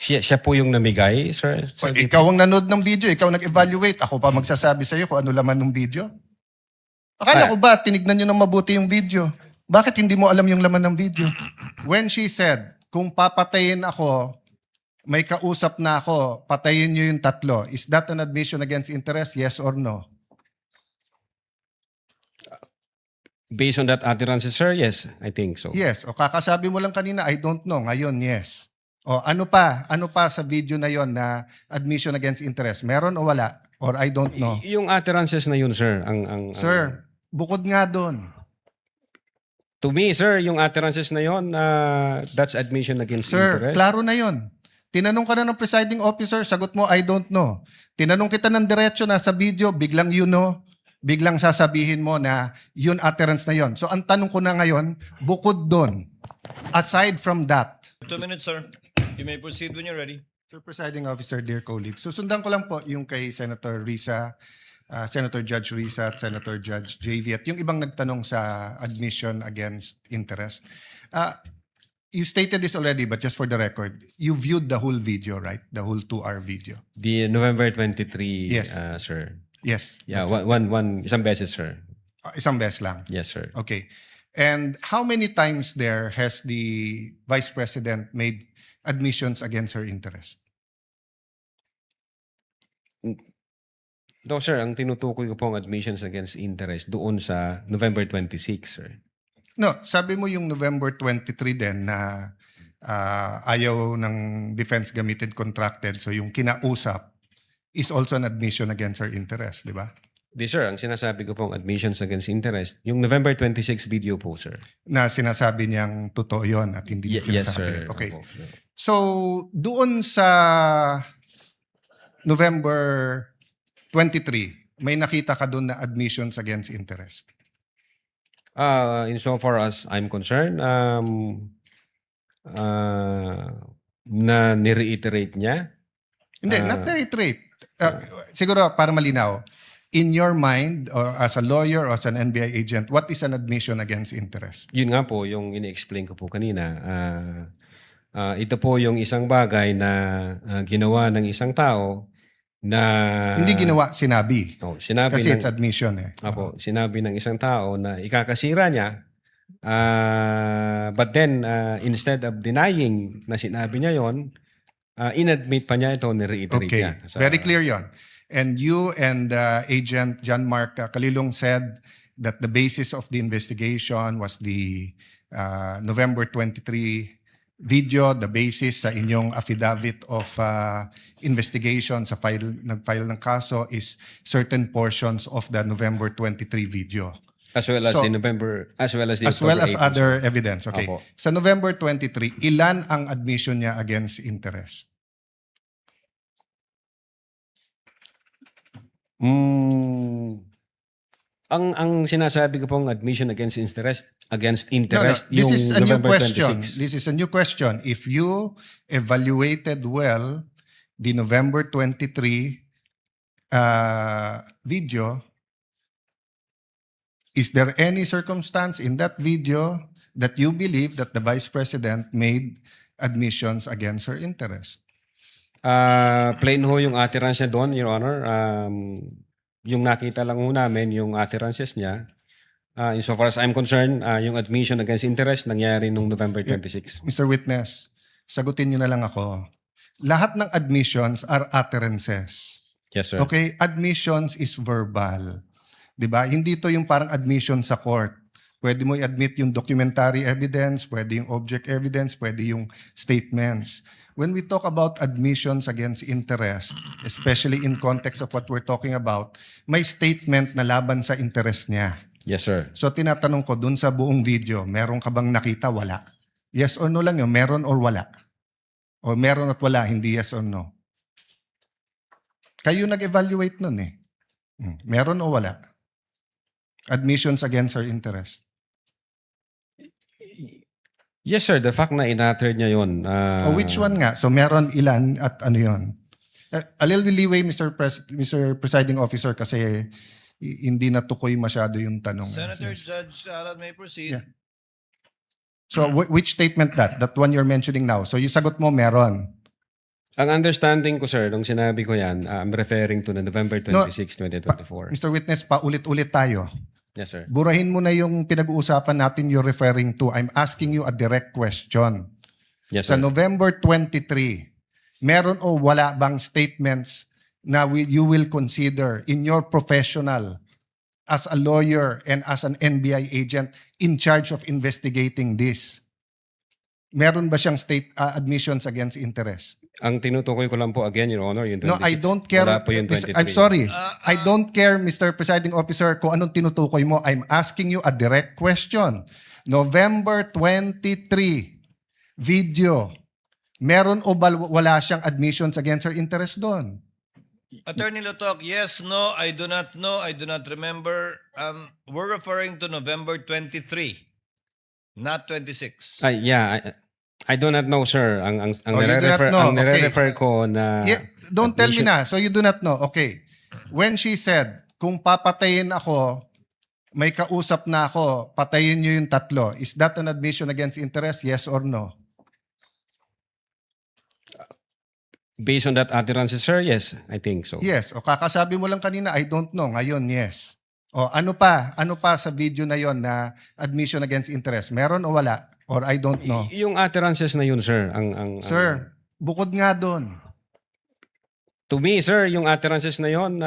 Siya po yung namigay, sir? O, Sir, ikaw ang nanood ng video, ikaw nag-evaluate. Ako pa magsasabi sa iyo kung ano laman ng video. Akala ko ba tinignan niyo ng mabuti yung video? Bakit hindi mo alam yung laman ng video? When she said, kung papatayin ako, may kausap na ako, patayin niyo yung tatlo. Is that an admission against interest? Yes or no? Based on that utterances, sir, yes, I think so. Yes. O kakasabi mo lang kanina, I don't know. Ngayon, yes. O ano pa? Ano pa sa video na yon na admission against interest? Meron o wala? Or I don't know? Yung utterances na yun, sir, Sir, bukod nga doon. to me, sir, yung utterances na yun, that's admission against Sir, interest. klaro na yon. Tinanong ka na ng presiding officer, sagot mo, I don't know. Tinanong kita ng diretso na sa video, biglang you know, biglang sasabihin mo na yun utterance na yon. So ang tanong ko na ngayon, bukod doon, aside from that, 2 minutes, sir. You may proceed when you're ready. Sir Presiding Officer, dear colleagues, susundan ko lang po yung kay Senator Risa, Senator Judge Risa at Senator Judge JV at yung ibang nagtanong sa admission against interest. You stated this already, but just for the record, you viewed the whole video, right? The whole 2-hour video. The November 23, Yes. Sir. Yes. Yeah, one, isang beses, sir. Isang beses lang. Yes, sir. Okay. And how many times there has the Vice President made admissions against her interest? No, sir, ang tinutukoy ko pong admissions against interest doon sa November 26, sir. No, sabi mo yung November 23 din na ayaw ng defense gamitin contracted. So yung kinausap is also an admission against her interest, di ba? Di, sir, ang sinasabi ko pong admissions against interest, yung November 26 video po, sir. Na sinasabi niyang totoo yon at hindi niya Yes, sinasabi. sir. Okay. Opo. So doon sa November 23, may nakita ka doon na admissions against interest. Insofar as I'm concerned, na ni-reiterate niya. Hindi, not reiterate. Siguro para malinaw, in your mind, or as a lawyer or as an NBI agent, what is an admission against interest? Yun nga po, yung ini-explain ko po kanina. Ito po yung isang bagay na ginawa ng isang tao na... Hindi ginawa, sinabi. Sinabi Kasi ng, it's admission eh. Apo, sinabi ng isang tao na ikakasira niya, but then instead of denying na sinabi niya yon, inadmit pa niya ito, ni-reiterate Okay, niya. very clear yon. And you and Agent John Mark Kalilong said that the basis of the investigation was the November 23 video, the basis sa inyong affidavit of investigation sa nag-file ng kaso is certain portions of the November 23 video. As well as So, the November, as well as the As well as October 8, other evidence. Okay. Apo. Sa November 23, ilan ang admission niya against interest? Ang sinasabi ko pong admission against interest, This yung is a new November question. 26. This is a new question. If you evaluated well the November 23 video, is there any circumstance in that video that you believe that the Vice President made admissions against her interest? Plain ho yung utterance niya doon, Your Honor. Yung nakita lang ho namin, yung utterances niya. Insofar as I'm concerned, yung admission against interest nangyari nung November 26. Mr. Witness, sagutin niyo na lang ako. Lahat ng admissions are utterances. Yes, sir. Okay? Admissions is verbal. 'Di ba? Hindi to yung parang admission sa court. Pwede mo i-admit yung documentary evidence, pwede yung object evidence, pwede yung statements. When we talk about admissions against interest, especially in context of what we're talking about, may statement na laban sa interest niya. Yes, sir. So tinatanong ko, dun sa buong video, meron ka bang nakita? Wala. Yes or no lang yun, meron or wala. O meron at wala, hindi yes or no. Kayo nag-evaluate nun eh. Meron o wala? Admissions against her interest. Yes, sir. The fact na in-utter niya yun. O which one nga? So meron ilan at ano yun? A little leeway, Mr. Presiding Officer, kasi hindi natukoy masyado yung tanong. Senator Judge Arad may proceed. Yeah. So which statement that? That one you're mentioning now. So yung sagot mo, meron. Ang understanding ko, sir, nung sinabi ko yan, I'm referring to the November 26, 2024. Mr. Witness, paulit-ulit tayo. Yes, sir. Burahin mo na yung pinag-uusapan natin you're referring to. I'm asking you a direct question. Yes, Sa sir. November 23, meron o wala bang statements na you will consider in your professional as a lawyer and as an NBI agent in charge of investigating this? Meron ba siyang admissions against interest? Ang tinutukoy ko lang po again, Your Honor, yung 26. No, I don't care. Wala po yung 23. I'm sorry. I don't care, Mr. Presiding Officer, kung anong tinutukoy mo. I'm asking you a direct question. November 23, video. Meron o wala siyang admissions against her interest doon? Attorney Lotok, yes, no, I do not know, I do not remember. We're referring to November 23, not 26. Yeah, I do not know, sir. Ang Oh, you do not know. ang nire-refer ko na Yeah, don't tell me admission- na. So you do not know. Okay. When she said, kung papatayin ako, may kausap na ako, patayin niyo yung tatlo. Is that an admission against interest? Yes or no? based on that utterance, sir, yes, I think so. Yes. O kakasabi mo lang kanina, I don't know. Ngayon, yes. O ano pa? Ano pa sa video na yon na admission against interest? Meron o wala? Or I don't know. Yung utterances na yun, sir, Sir, bukod nga doon. to me, sir, yung utterances na yun,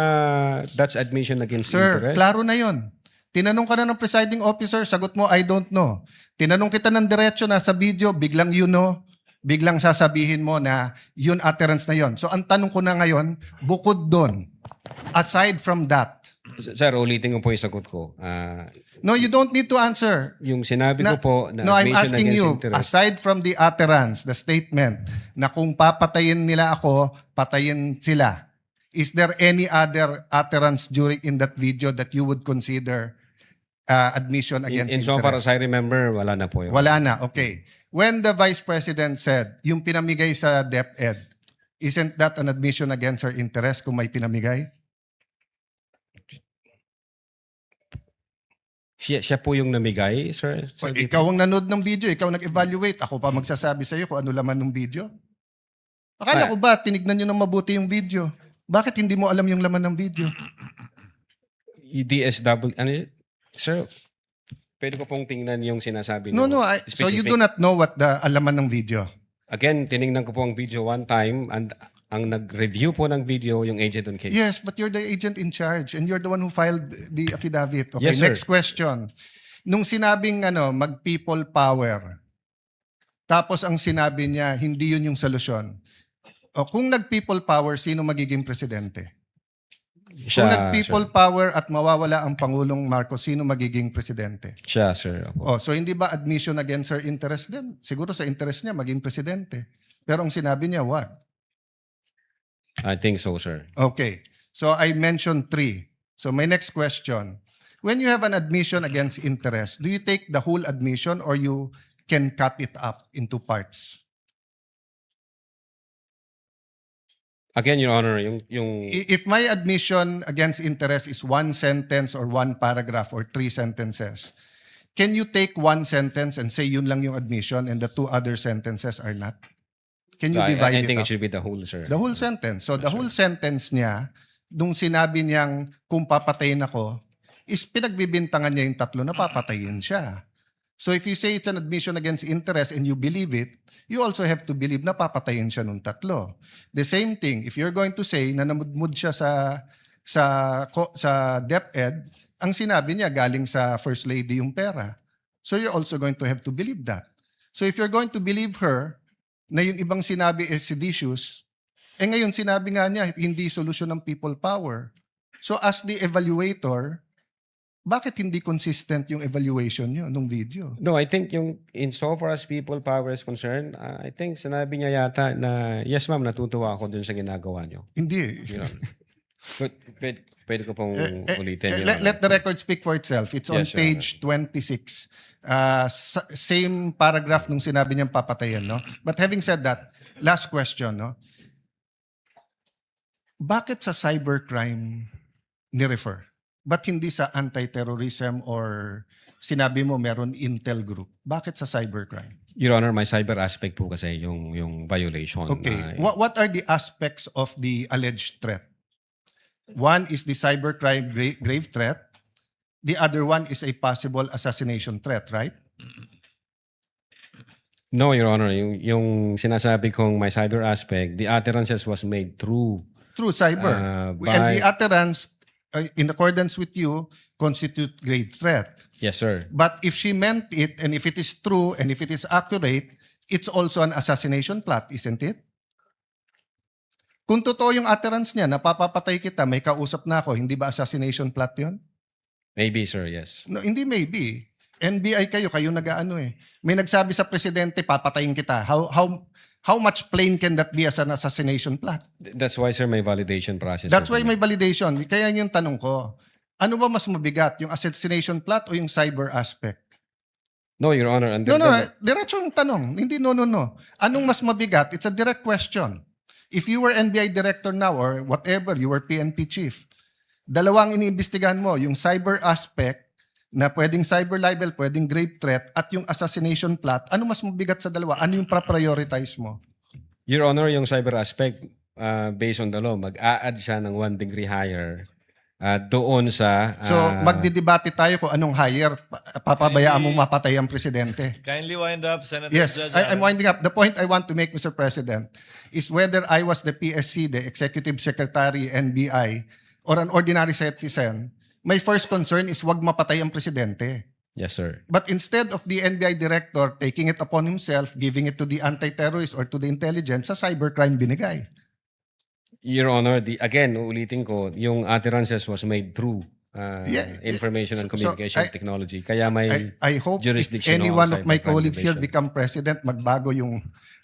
that's admission against Sir, interest. klaro na yon. Tinanong ka na ng presiding officer, sagot mo, I don't know. Tinanong kita ng diretso na sa video, biglang you know, biglang sasabihin mo na yun utterance na yon. So ang tanong ko na ngayon, bukod doon, aside from that, Sir, ulitin ko po yung sagot ko. no, you don't need to answer. Yung sinabi ko po na No, I'm admission asking against you, interest. aside from the utterance, the statement, na kung papatayin nila ako, patayin sila, is there any other utterance during in that video that you would consider admission against In so far interest? as I remember, wala na po yun. Wala na, okay. When the Vice President said, yung pinamigay sa DepEd, isn't that an admission against her interest kung may pinamigay? Siya po yung namigay, sir? Sir, Ikaw ang nanood ng video, ikaw nag-evaluate. Ako pa magsasabi sa iyo kung ano laman ng video. Akala ko ba, tinignan nyo ng mabuti yung video? Bakit hindi mo alam yung laman ng video? DSW, ano yun? Sir, pwede ko pong tingnan yung sinasabi No, niyo. so you Specific. do not know what the alaman ng video. Again, tiningnan ko po ang video one time and ang nag-review po ng video yung agent on case. Yes, but you're the agent in charge and you're the one who filed the affidavit. Okay, Yes, sir. next question. Nung sinabing mag-people power, tapos ang sinabi niya, hindi yun yung solusyon. O kung nag-people power, sino magiging presidente? Kung nag-people power at mawawala ang Pangulong Marcos, sino magiging presidente? Siya, sir. Opo. So hindi ba admission against her interest din? Siguro sa interest niya, maging presidente. Pero ang sinabi niya, what? I think so, sir. Okay. So I mentioned 3. So my next question. When you have an admission against interest, do you take the whole admission or you can cut it up into parts? Again, Your Honor, yung If my admission against interest is 1 sentence or 1 paragraph or 3 sentences, can you take 1 sentence and say yun lang yung admission and the 2 other sentences are not? Can you divide I it think up? it should be the whole, sir. The whole sentence. So the whole sentence niya, nung sinabi niyang kung papatayin ako, is pinagbibintangan niya yung tatlo na papatayin siya. So if you say it's an admission against interest and you believe it, you also have to believe na papatayin siya nung tatlo. The same thing, if you're going to say na namudmud siya sa DepEd, ang sinabi niya galing sa First Lady yung pera. So you're also going to have to believe that. So if you're going to believe her, na yung ibang sinabi is seditious, ngayon sinabi nga niya, hindi solusyon ng people power. So as the evaluator, bakit hindi consistent yung evaluation niyo nung video? No, I think yung in so far as people power is concerned, I think sinabi niya yata na, yes ma'am, natutuwa ako dun sa ginagawa niyo. Hindi. You know. Pwede ko pong ulitin. Your Let Honor. the record speak for itself. It's on Yes, Your page 26. Same paragraph nung sinabi niyang papatayin, no? But having said that, last question, no? Bakit sa cybercrime ni-refer? Ba't hindi sa anti-terrorism or sinabi mo meron intel group? Bakit sa cybercrime? Your Honor, my cyber aspect po kasi yung violation. Okay. What are the aspects of the alleged threat? One is the cybercrime grave threat. The other one is a possible assassination threat, right? No, Your Honor, yung sinasabi kong my cyber aspect, the utterances was made through Through cyber. And the utterance, in accordance with you, constitute grave threat. Yes, sir. But if she meant it, and if it is true, and if it is accurate, it's also an assassination plot, isn't it? Kung totoo yung utterance niya, napapapatay kita, may kausap na ako, hindi ba assassination plot yun? Maybe, sir, yes. No, hindi maybe. NBI kayo nag-aano eh. May nagsabi sa presidente, papatayin kita. How much plain can that be as an assassination plot? That's why, sir, may validation process. That's sir, why may validation. Kaya yung tanong ko, ano ba mas mabigat, yung assassination plot o yung cyber aspect? No, Your Honor. No, diretso yung tanong. Hindi no. Anong mas mabigat? It's a direct question. If you were NBI director now or whatever, you were PNP chief, dalawang iniimbestigahan mo, yung cyber aspect na pwedeng cyber libel, pwedeng grave threat, at yung assassination plot, ano mas mabigat sa dalawa? Ano yung prioritize mo? Your Honor, yung cyber aspect, based on the law, mag-a-add siya ng 1 degree higher doon sa... So, magdidebate tayo kung anong higher, papabayaan mong mapatay ang presidente. Kindly wind up, Senator Yes, Judge. I'm winding up. The point I want to make, Mr. President, is whether I was the PSC, the Executive Secretary, NBI, or an ordinary citizen, my first concern is wag mapatay ang presidente. Yes, sir. But instead of the NBI director taking it upon himself, giving it to the anti-terrorist or to the intelligence, sa cybercrime binigay. Your Honor, again, uulitin ko, yung utterances was made through information and So, communication technology. Kaya may I hope if jurisdiction any on one of my cybercrime colleagues here division. become president, magbago yung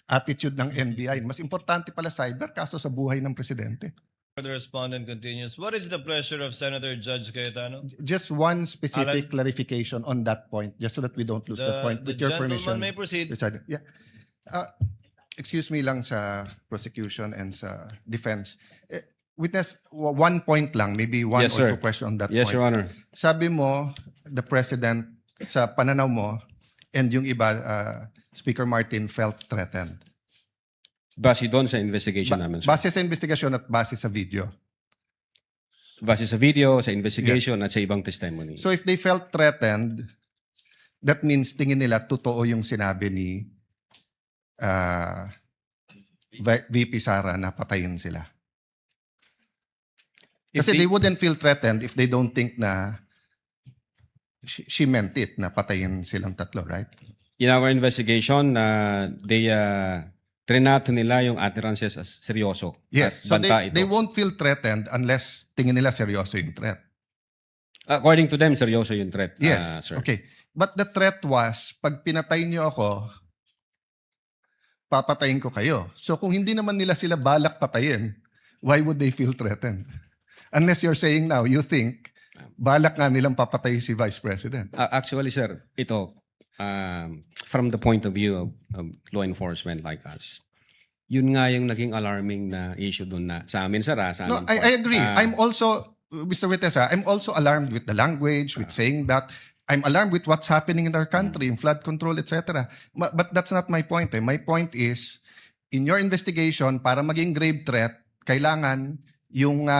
attitude ng NBI. Mas importante pala cyber kaso sa buhay ng presidente. The respondent continues. What is the pleasure of Senator Judge Cayetano? Just one specific clarification on that point, just so that we don't lose the point. The With your gentleman permission, may proceed. Mr. Yeah. Excuse me lang sa prosecution and sa defense. Witness, one point lang, maybe one Yes, or sir. two questions on that Yes, point. Your Honor. Sabi mo, the President, sa pananaw mo, and yung iba, Speaker Martin felt threatened. Base doon sa investigation namin, sir. Base sa investigasyon at base sa video. Base sa video, sa investigation, at sa ibang testimony. So if they felt threatened, that means tingin nila totoo yung sinabi ni VP Sara na patayin sila. If Kasi they wouldn't feel threatened if they don't think na she meant it, na patayin silang tatlo, right? in our investigation, they trinato nila yung utterances as seryoso. Yes, At so banta ito. they won't feel threatened unless tingin nila seryoso yung threat. According to them, seryoso yung threat, Yes, sir. okay. But the threat was, pag pinatay niyo ako, papatayin ko kayo. So kung hindi naman nila sila balak patayin, why would they feel threatened? Unless you're saying now, you think, balak nga nilang papatay si Vice President. Actually, sir, ito, from the point of view of law enforcement like us, yun nga yung naging alarming na issue doon na sa amin, sir. Sa No, amin I agree. I'm also, Mr. Witesa, I'm also alarmed with the language, with saying that. I'm alarmed with what's happening in our country, in flood control, etc. But that's not my point. My point is, in your investigation, para maging grave threat, kailangan yung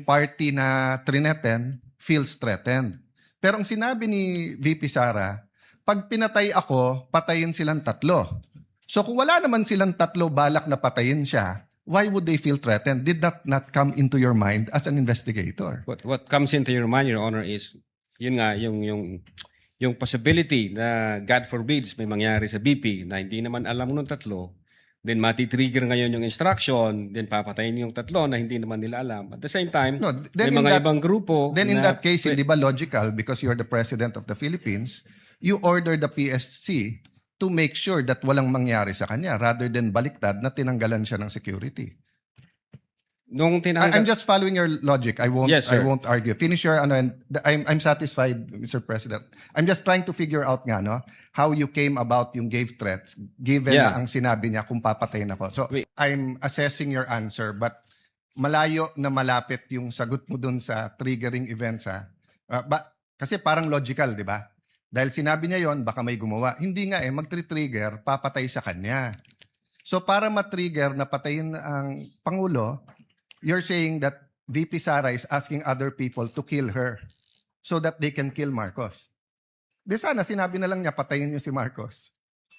party na trineten feels threatened. Pero ang sinabi ni VP Sara, pag pinatay ako, patayin silang tatlo. So kung wala naman silang tatlo balak na patayin siya, why would they feel threatened? Did that not come into your mind as an investigator? What comes into your mind, Your Honor, is yun nga, yung possibility na God forbids may mangyari sa BP na hindi naman alam nung tatlo, then matitrigger ngayon yung instruction, then papatayin yung tatlo na hindi naman nila alam. At the same time, No, may then in mga that- ibang grupo Then in na that case, hindi ba logical, because you're the President of the Philippines, you order the PSC to make sure that walang mangyari sa kanya rather than baliktad na tinanggalan siya ng security. nung tinanggal... I'm just following your logic. I won't Yes, I sir. won't argue. Finish your and I'm satisfied, Mr. President. I'm just trying to figure out nga how you came about yung gave threats given Yeah. na ang sinabi niya kung papatayin ako. So Wait. I'm assessing your answer, but malayo na malapit yung sagot mo dun sa triggering events kasi parang logical, di ba? Dahil sinabi niya yon, baka may gumawa. Hindi nga magtre-trigger, papatay sa kanya. So para matrigger na patayin ang Pangulo, you're saying that VP Sara is asking other people to kill her so that they can kill Marcos. Di sana sinabi na lang niya patayin niyo si Marcos.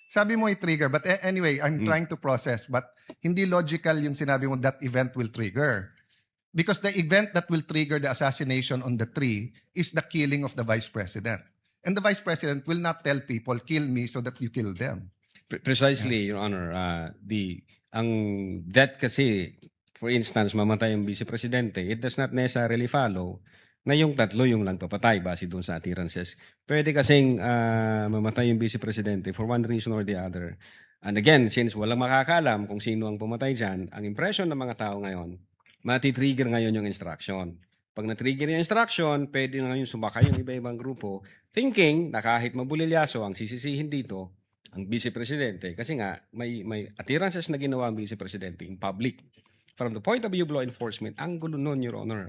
Sabi mo i-trigger, but anyway, I'm trying to process, but hindi logical yung sinabi mo that event will trigger. Because the event that will trigger the assassination on the tree is the killing of the Vice President. And the Vice President will not tell people, kill me so that you kill them. Precisely, Your Honor. Ang death kasi, for instance, mamatay ang Vice Presidente, it does not necessarily follow na yung tatlo yung nagpapatay base doon sa appearances. Pwede kasing mamatay yung Vice Presidente for one reason or the other. And again, since walang makakalam kung sino ang pumatay dyan, ang impression ng mga tao ngayon, matitrigger ngayon yung instruction. Pag na-trigger yung instruction, pwede na ngayon sumakay yung iba-ibang grupo thinking na kahit mabulilyaso ang sisisihin dito, ang Vice Presidente, kasi nga may appearances na ginawa ang Vice Presidente in public. From the point of view of law enforcement, ang gulo nun, Your Honor,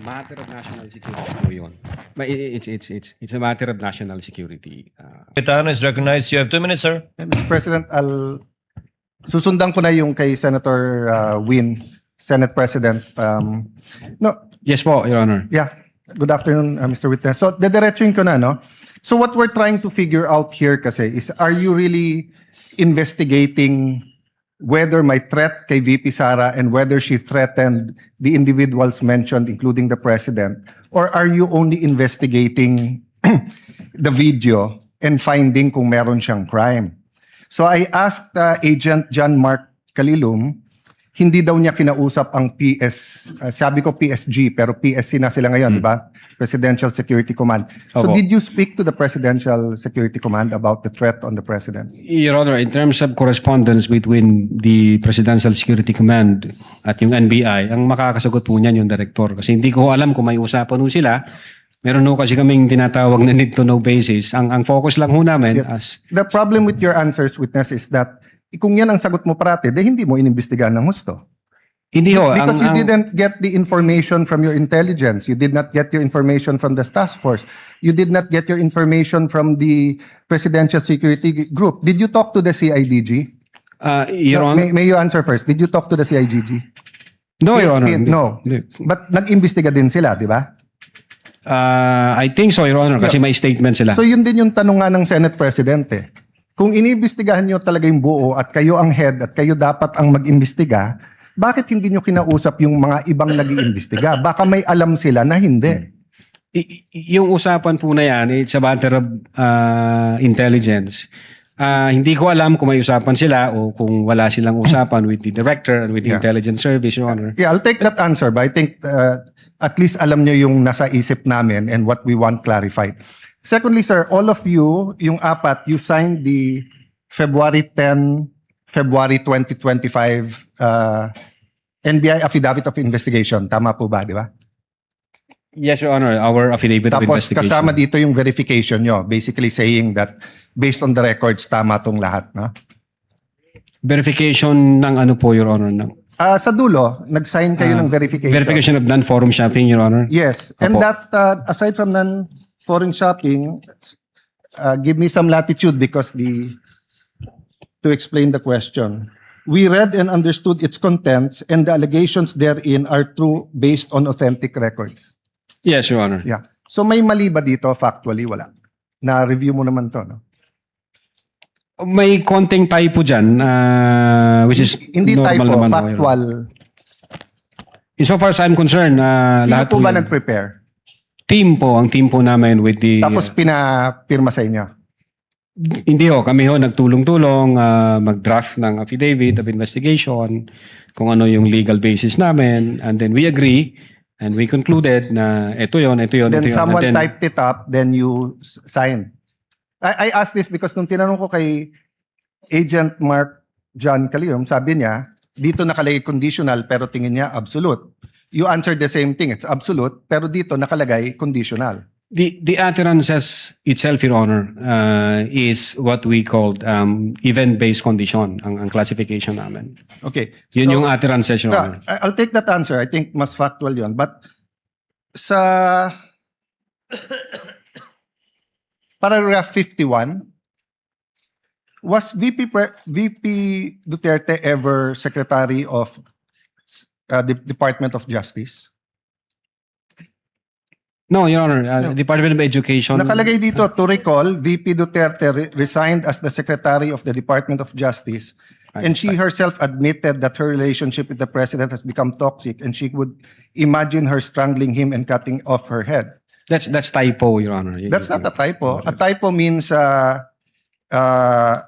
matter of national security po yun. It's a matter of national security. Cayetano is recognized. You have 2 minutes, sir. Mr. President, susundan ko na yung kay Senator Win, Senate President. Yes po, Your Honor. Yeah. Good afternoon, Mr. Witness. So, dediretsuin ko na, no? So, what we're trying to figure out here kasi is, are you really investigating whether may threat kay VP Sara and whether she threatened the individuals mentioned, including the President? Or are you only investigating the video and finding kung meron siyang crime? So, I asked Agent John Mark Calilum, hindi daw niya kinausap ang sabi ko PSG, pero PSC na sila ngayon, di ba? Presidential Security Command. So Opo. did you speak to the Presidential Security Command about the threat on the President? Your Honor, in terms of correspondence between the Presidential Security Command at yung NBI, ang makakasagot po niyan yung director. Kasi hindi ko alam kung may usapan po sila. Meron po kasi kaming tinatawag na need to know basis. Ang focus lang po namin Yes. The problem with your answers, Witness, is that kung yan ang sagot mo parati, hindi mo inimbestigahan ng husto. hindi ho. Because you didn't get the information from your intelligence. You did not get your information from the task force. You did not get your information from the Presidential Security Group. Did you talk to the CIDG? Your Honor, May you answer first. Did you talk to the CIDG? no, Your Honor. No. Hindi. But nag-imbestiga din sila, di ba? I think so, Your Honor, kasi Yes. may statement sila. So yun din yung tanong nga ng Senate President eh. Kung iniimbestigahan nyo talaga yung buo at kayo ang head at kayo dapat ang mag-imbestiga, bakit hindi nyo kinausap yung mga ibang nag-iimbestiga? Baka may alam sila na hindi. Yung usapan po na yan, it's a matter of intelligence. Hindi ko alam kung may usapan sila o kung wala silang usapan with the director and with the Yeah. intelligence service, Your Honor. Yeah, I'll take that answer, but I think at least alam nyo yung nasa isip namin and what we want clarified. Secondly, sir, all of you, yung apat, you signed the February 10, February 2025 NBI Affidavit of Investigation. Tama po ba, di ba? Yes, Your Honor, our affidavit of Tapos investigation. kasama dito yung verification nyo, basically saying that based on the records, tama tong lahat. No? Verification ng ano po, Your Honor? Ng, Sa dulo, nag-sign kayo ng verification. verification of non-forum shopping, Your Honor? Yes. And Opo. that, aside from non-foreign shopping, give me some latitude because to explain the question. We read and understood its contents and the allegations therein are true based on authentic records. Yes, Your Honor. Yeah. So may mali ba dito? Factually, wala. Na-review mo naman to, no? May konting typo dyan, which is Hindi normal typo, naman, Your Honor. factual. Insofar as I'm concerned, Sino lahat po ba yun- nag-prepare? ang team po namin with the... Tapos pinapirma sa inyo? Hindi ho, kami ho nagtulong-tulong mag-draft ng affidavit of investigation, kung ano yung legal basis namin, and then we agree and we concluded na ito yon. Then ito yun. someone And then, typed it up, then you signed. I asked this because nung tinanong ko kay Agent Mark John Calilum, sabi niya, dito nakalagay conditional pero tingin niya absolute. You answered the same thing, it's absolute, pero dito nakalagay conditional. The utterances itself, Your Honor, is what we called event-based condition, ang classification namin. Okay. Yun so- yung utterances, Your Honor. I'll take that answer. I think mas factual yon. But sa paragraph 51, was VP Duterte ever Secretary of the Department of Justice? No, Your Honor. No. Department of Education. Nakalagay dito, to recall, VP Duterte resigned as the Secretary of the Department of Justice, and she herself admitted that her relationship with the President has become toxic, and she would imagine her strangling him and cutting off her head. That's typo, Your Honor. That's not a typo. A typo means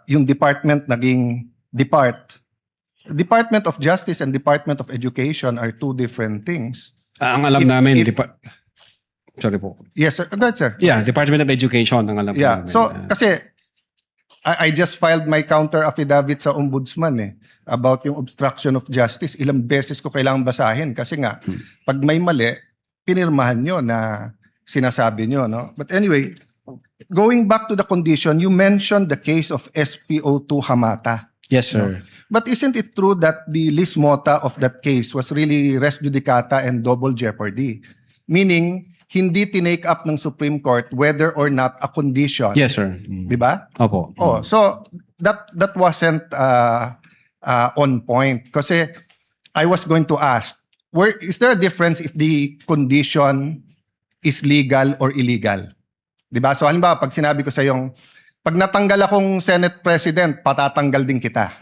yung department naging depart. Department of Justice and Department of Education are two different things. Ang alam If- namin, if- sorry po. Yes, sir. Go ahead, sir. Yeah, Department of Education ang alam Yeah. namin. So, kasi I just filed my counter affidavit sa ombudsman about yung obstruction of justice. Ilang beses ko kailangang basahin kasi nga, pag may mali, pinirmahan nyo na sinasabi nyo, no? But anyway, going back to the condition, you mentioned the case of SPO2 Hamata. Yes, sir. But isn't it true that the lis mota of that case was really res judicata and double jeopardy? Meaning, hindi tinake up ng Supreme Court whether or not a condition. Yes, sir. Di ba? Opo. Oh, so that wasn't on point. Kasi I was going to ask, is there a difference if the condition is legal or illegal? Di ba? So halimbawa, pag sinabi ko sa yung, pag natanggal akong Senate President, patatanggal din kita.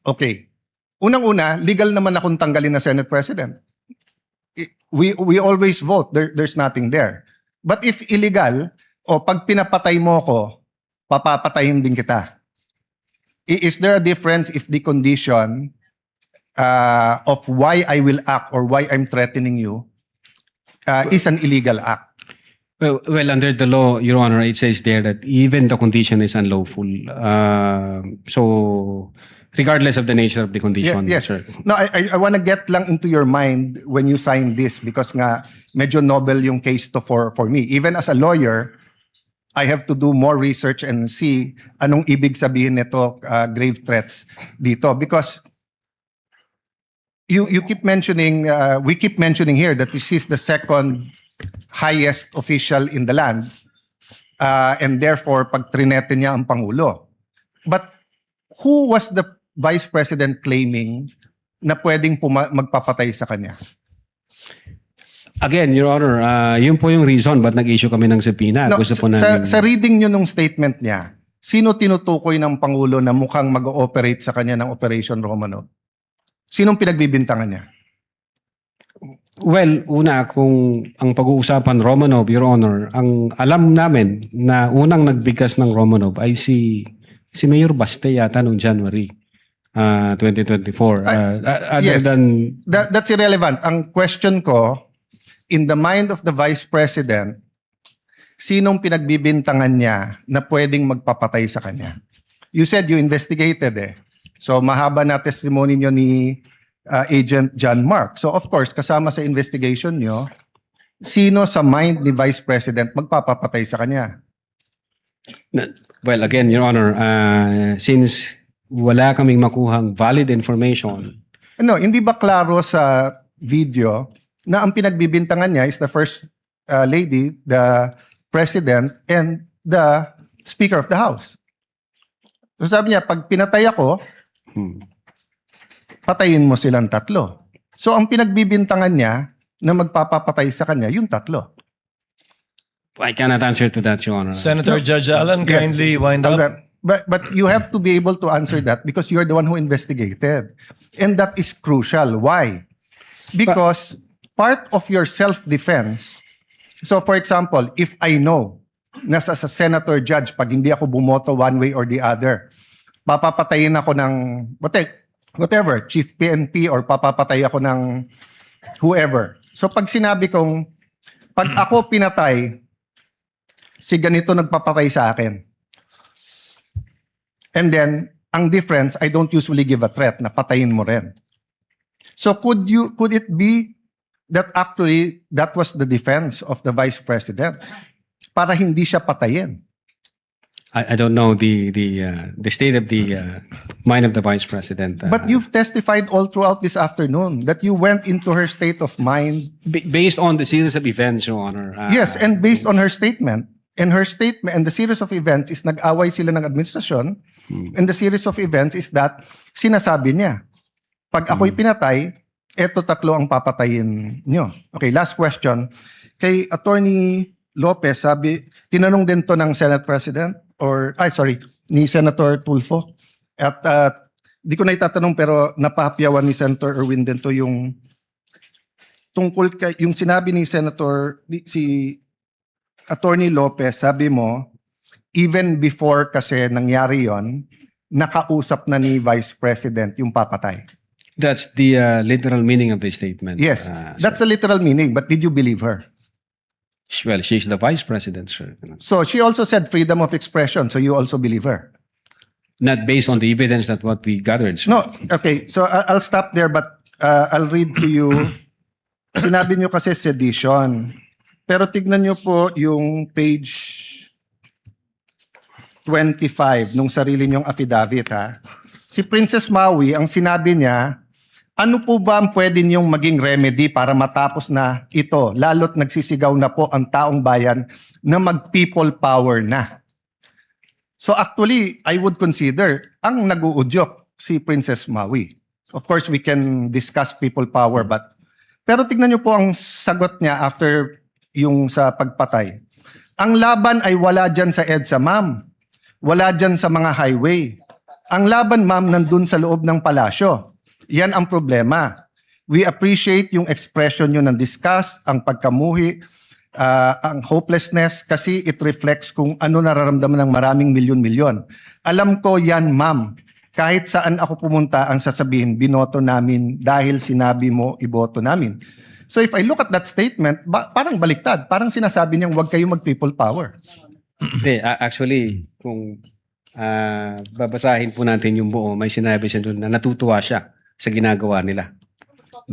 Okay. Unang-una, legal naman akong tanggalin na Senate President. We always vote. There's nothing there. But if illegal, o pag pinapatay mo ko, papapatayin din kita. Is there a difference if the condition of why I will act or why I'm threatening you is an illegal act? Well, under the law, Your Honor, it says there that even the condition is unlawful. So, regardless of the nature of the condition, Yes. sir. No, I want to get lang into your mind when you sign this because nga medyo novel yung case to for me. Even as a lawyer, I have to do more research and see anong ibig sabihin nito grave threats dito because you keep mentioning we keep mentioning here that this is the second highest official in the land and therefore pag trinete niya ang pangulo. But who was the Vice President claiming na pwedeng magpapatay sa kanya? Again, Your Honor, yun po yung reason ba't nag-issue kami ng subpoena. No, Gusto po sa namin... reading nyo nung statement niya, sino tinutukoy ng Pangulo na mukhang mag-ooperate sa kanya ng Operation Romanov? Sinong pinagbibintangan niya? Well, una, kung ang pag-uusapan Romanov, Your Honor, ang alam namin na unang nagbigkas ng Romanov ay si Mayor Baste yata noong January 2024. Other yes. than... That's irrelevant. Ang question ko, in the mind of the Vice President, sinong pinagbibintangan niya na pwedeng magpapatay sa kanya? You said you investigated So mahaba na testimony niyo ni Agent John Mark. So of course, kasama sa investigation niyo, sino sa mind ni Vice President magpapapatay sa kanya? Well, again, Your Honor, since wala kaming makuhang valid information, No, hindi ba klaro sa video na ang pinagbibintangan niya is the First Lady, the President, and the Speaker of the House? So sabi niya, pag pinatay ako, patayin mo silang tatlo. So ang pinagbibintangan niya na magpapapatay sa kanya, yung tatlo. I cannot answer to that, Your Honor. Senator Judge Allen, Yes. kindly wind up. Okay. But you have to be able to answer that because you're the one who investigated. And that is crucial. Why? Because part of your self-defense, so for example, if I know na sa senator judge, pag hindi ako bumoto one way or the other, papapatayin ako ng whatever, chief PNP or papapatay ako ng whoever. So pag sinabi kong, pag ako pinatay, si ganito nagpapatay sa akin. And then, ang difference, I don't usually give a threat na patayin mo rin. So could it be that actually that was the defense of the Vice President para hindi siya patayin? I don't know the state of the mind of the Vice President. But you've testified all throughout this afternoon that you went into her state of mind. Based on the series of events, Your Honor. Yes, and based on her statement. And her statement and the series of events is nag-away sila ng administrasyon. And the series of events is that sinasabi niya, pag ako'y pinatay, eto tatlo ang papatayin nyo. Okay, last question. Kay Attorney Lopez, tinanong din to ng Senate President ni Senator Tulfo. At di ko na itatanong pero napahapyawan ni Senator Erwin din to yung tungkol kay yung sinabi ni si Attorney Lopez, sabi mo, even before kasi nangyari yon, nakausap na ni Vice President yung papatay. That's the literal meaning of the statement. Yes, that's the literal meaning, but did you believe her? Well, she's the vice president, sir. So she also said freedom of expression, so you also believe her? Not based on the evidence that what we gathered, sir. No, okay, so I'll stop there but I'll read to you. Sinabi niyo kasi sedition. Pero tignan niyo po yung page 25 nung sarili niyong affidavit ha. Si Princess Maui, ang sinabi niya, ano po ba ang pwede niyong maging remedy para matapos na ito? Lalo't nagsisigaw na po ang taong bayan na mag-people power na. So actually, I would consider ang nag-uudyok si Princess Maui. Of course, we can discuss people power pero tignan niyo po ang sagot niya after yung sa pagpatay. Ang laban ay wala dyan sa EDSA, ma'am. Wala dyan sa mga highway. Ang laban, ma'am, nandun sa loob ng palasyo. Yan ang problema. We appreciate yung expression nyo ng disgust, ang pagkamuhi, ang hopelessness, kasi it reflects kung ano nararamdaman ng maraming milyon-milyon. Alam ko yan, ma'am. Kahit saan ako pumunta, ang sasabihin, binoto namin dahil sinabi mo, iboto namin. So if I look at that statement, parang baliktad. Parang sinasabi niyang huwag kayong mag-people power. Hindi, actually, kung babasahin po natin yung buo, may sinabi siya doon na natutuwa siya sa ginagawa nila.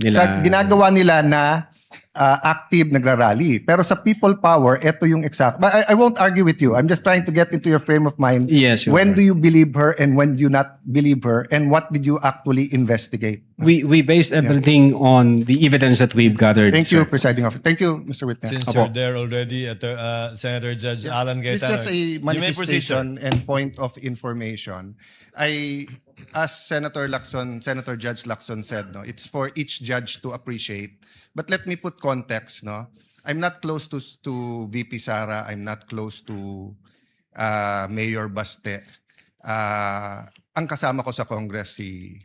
Sa ginagawa nila na active nagrarally. Pero sa people power, ito yung exact. But I won't argue with you. I'm just trying to get into your frame of mind. Yes, Your When Honor. do you believe her and when do you not believe her? And what did you actually investigate? We based everything on the evidence that we've gathered. Thank you, sir. Presiding Officer. Thank you, Mr. Witness. Since Apo. you're there already, Senator Judge Alan It's Cayetano. just a You may proceed, sir. manifestation and point of information. As Senator Judge Lacson said, no, it's for each judge to appreciate. But let me put context, no. I'm not close to VP Sara. I'm not close to Mayor Baste. Ang kasama ko sa Congress si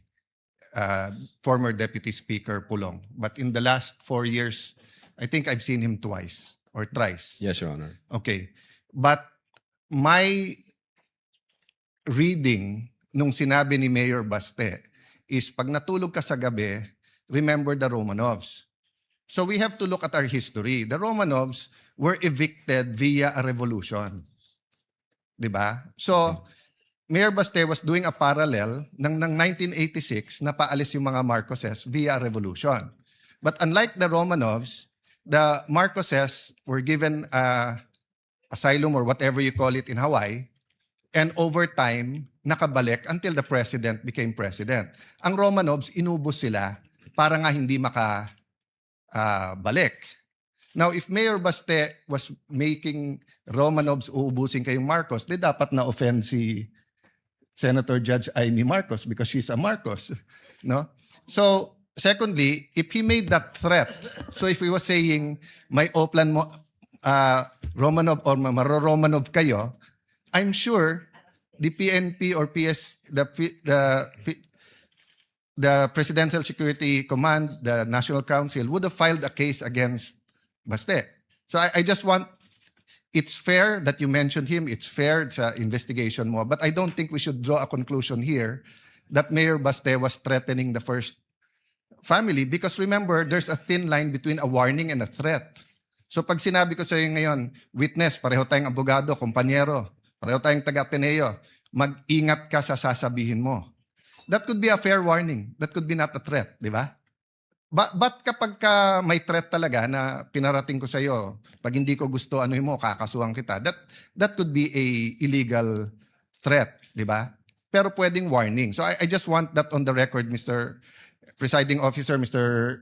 former Deputy Speaker Pulong. But in the last 4 years, I think I've seen him twice or thrice. Yes, Your Honor. Okay. But my reading nung sinabi ni Mayor Baste is pag natulog ka sa gabi, remember the Romanovs. So we have to look at our history. The Romanovs were evicted via a revolution. 'Di ba? So Mayor Baste was doing a parallel ng 1986 na paalis yung mga Marcoses via revolution. But unlike the Romanovs, the Marcoses were given asylum or whatever you call it in Hawaii, and over time, nakabalik until the president became president. Ang Romanovs, inubos sila para nga hindi makabalik. Now, if Mayor Baste was making Romanovs uubusin kayong Marcos, di dapat na-offend si Senator Judge Amy Marcos because she's a Marcos. No? So, secondly, if he made that threat, so if he was saying, may oplan mo, Romanov or maro-Romanov kayo, I'm sure the PNP or the Presidential Security Command, the National Council, would have filed a case against Baste. So I just want, it's fair that you mentioned him, it's fair sa investigation mo, but I don't think we should draw a conclusion here that Mayor Baste was threatening the first family because remember, there's a thin line between a warning and a threat. So pag sinabi ko sa iyo ngayon, witness, pareho tayong abogado, kumpanyero, pareho tayong taga-Ateneo, mag-ingat ka sa sasabihin mo. That could be a fair warning. That could be not a threat, di ba? But kapag ka may threat talaga na pinarating ko sa iyo, pag hindi ko gusto ano mo, kakasuhan kita, that could be a illegal threat, di ba? Pero pwedeng warning. So I just want that on the record, Mr. Presiding Officer, Mr.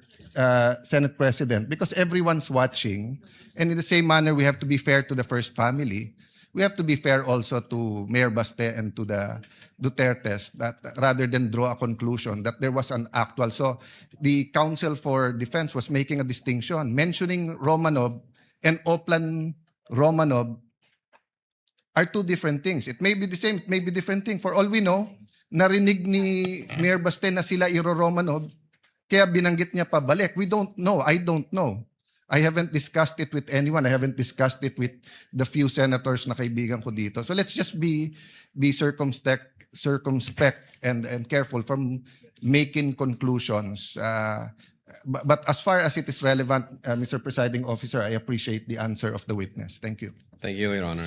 Senate President, because everyone's watching, and in the same manner, we have to be fair to the first family. We have to be fair also to Mayor Baste and to the Dutertes, that rather than draw a conclusion that there was an actual. So the Counsel for Defense was making a distinction, mentioning Romanov and Oplan Romanov are two different things. It may be the same, it may be different thing. For all we know, narinig ni Mayor Baste na sila Iro Romanov, kaya binanggit niya pabalik. We don't know. I don't know. I haven't discussed it with anyone. I haven't discussed it with the few senators na kaibigan ko dito. So let's just be circumspect and careful from making conclusions. But as far as it is relevant, Mr. Presiding Officer, I appreciate the answer of the witness. Thank you. Thank you, Your Honor.